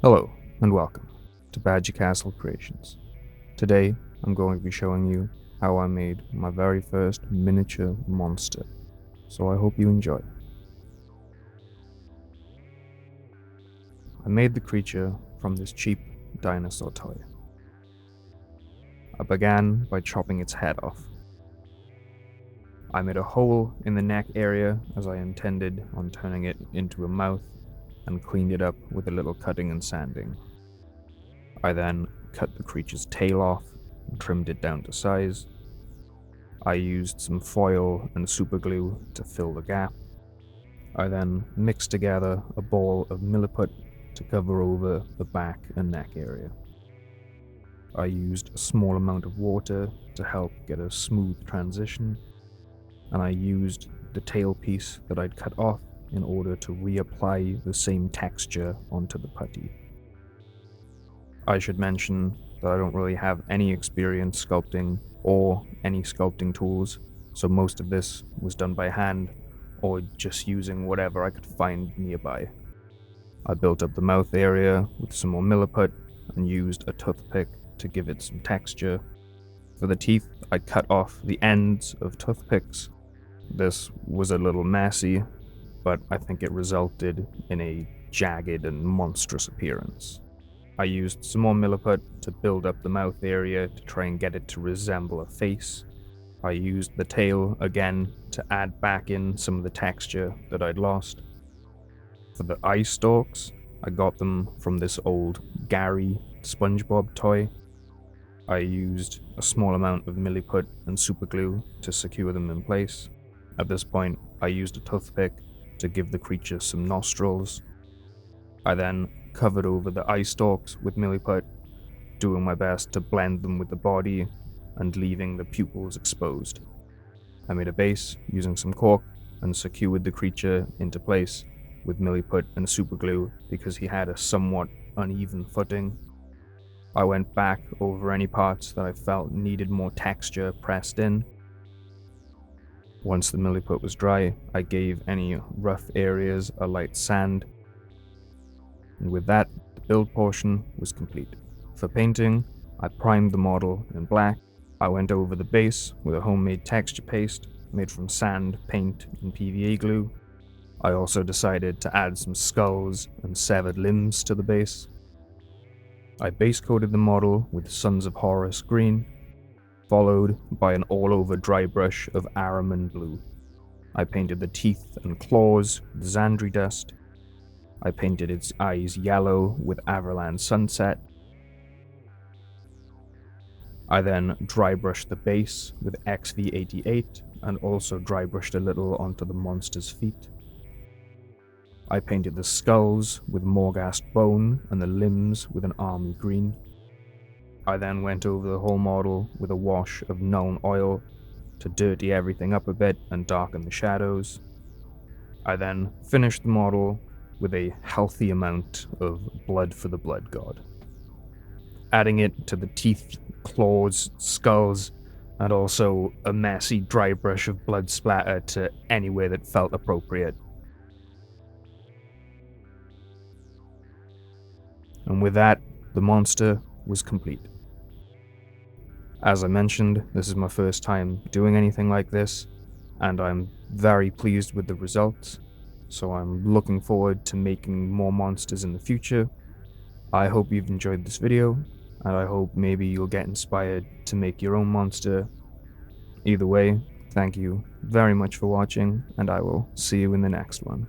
Hello, and welcome to Badger Castle Creations. Today, I'm going to be showing you how I made my very first miniature monster, so I hope you enjoy. I made the creature from this cheap dinosaur toy. I began by chopping its head off. I made a hole in the neck area as I intended on turning it into a mouth and cleaned it up with a little cutting and sanding. I then cut the creature's tail off and trimmed it down to size. I used some foil and super glue to fill the gap. I then mixed together a ball of milliput to cover over the back and neck area. I used a small amount of water to help get a smooth transition, and I used the tail piece that I'd cut off in order to reapply the same texture onto the putty. I should mention that I don't really have any experience sculpting or any sculpting tools, so most of this was done by hand or just using whatever I could find nearby. I built up the mouth area with some more milliput and used a toothpick to give it some texture. For the teeth, I cut off the ends of toothpicks. This was a little messy, but I think it resulted in a jagged and monstrous appearance. I used some more milliput to build up the mouth area to try and get it to resemble a face. I used the tail again to add back in some of the texture that I'd lost. For the eye stalks, I got them from this old Gary SpongeBob toy. I used a small amount of milliput and super glue to secure them in place. At this point, I used a toothpick to give the creature some nostrils. I then covered over the eye stalks with milliput, doing my best to blend them with the body and leaving the pupils exposed. I made a base using some cork and secured the creature into place with milliput and super glue because he had a somewhat uneven footing. I went back over any parts that I felt needed more texture pressed in. Once the milliput was dry, I gave any rough areas a light sand, and with that, the build portion was complete. For painting, I primed the model in black. I went over the base with a homemade texture paste made from sand, paint, and PVA glue. I also decided to add some skulls and severed limbs to the base. I base coated the model with Sons of Horus green, followed by an all-over dry brush of Araman blue. I painted the teeth and claws with Xandri dust. I painted its eyes yellow with Averland Sunset. I then dry brushed the base with XV88 and also dry brushed a little onto the monster's feet. I painted the skulls with Morghast bone and the limbs with an army green. I then went over the whole model with a wash of Nuln oil to dirty everything up a bit and darken the shadows. I then finished the model with a healthy amount of blood for the blood god, adding it to the teeth, claws, skulls, and also a messy dry brush of blood splatter to anywhere that felt appropriate. And with that, the monster was complete. As I mentioned, this is my first time doing anything like this, and I'm very pleased with the results, so I'm looking forward to making more monsters in the future. I hope you've enjoyed this video, and I hope maybe you'll get inspired to make your own monster. Either way, thank you very much for watching, and I will see you in the next one.